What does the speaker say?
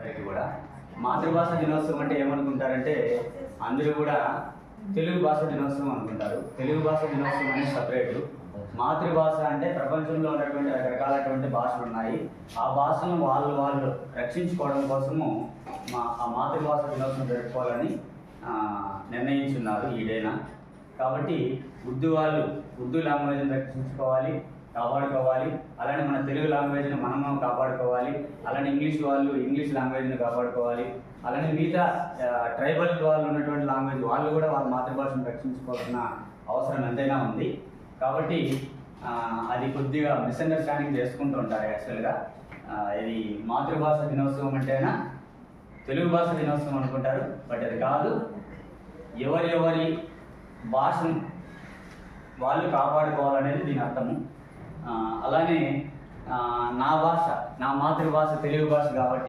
అందరికీ కూడా మాతృభాష దినోత్సవం అంటే ఏమనుకుంటారంటే అందరూ కూడా తెలుగు భాష దినోత్సవం అనుకుంటారు. తెలుగు భాష దినోత్సవం అనేది సపరేటు. మాతృభాష అంటే ప్రపంచంలో ఉన్నటువంటి రకరకాలటువంటి భాషలు ఉన్నాయి. ఆ భాషను వాళ్ళు రక్షించుకోవడం కోసము ఆ మాతృభాష దినోత్సవం జరుపుకోవాలని నిర్ణయించున్నారు ఈ డేన. కాబట్టి ఉర్దూ లాంగ్వేజ్ని రక్షించుకోవాలి, కాపాడుకోవాలి. అలానే మన తెలుగు లాంగ్వేజ్ని మనం కాపాడుకోవాలి. అలానే ఇంగ్లీష్ లాంగ్వేజ్ని కాపాడుకోవాలి. అలానే మిగతా ట్రైబల్ వాళ్ళు ఉన్నటువంటి లాంగ్వేజ్ వాళ్ళు కూడా వాళ్ళ మాతృభాషను రక్షించుకోవాల్సిన అవసరం ఎంతైనా ఉంది. కాబట్టి అది కొద్దిగా మిస్అండర్స్టాండింగ్ చేసుకుంటూ ఉంటారు. యాక్చువల్గా ఇది మాతృభాష దినోత్సవం అంటేనా తెలుగు భాష దినోత్సవం అనుకుంటారు. బట్ అది కాదు. ఎవరి భాషను వాళ్ళు కాపాడుకోవాలనేది దీని అర్థము. అలానే నా మాతృభాష తెలుగు భాష కాబట్టి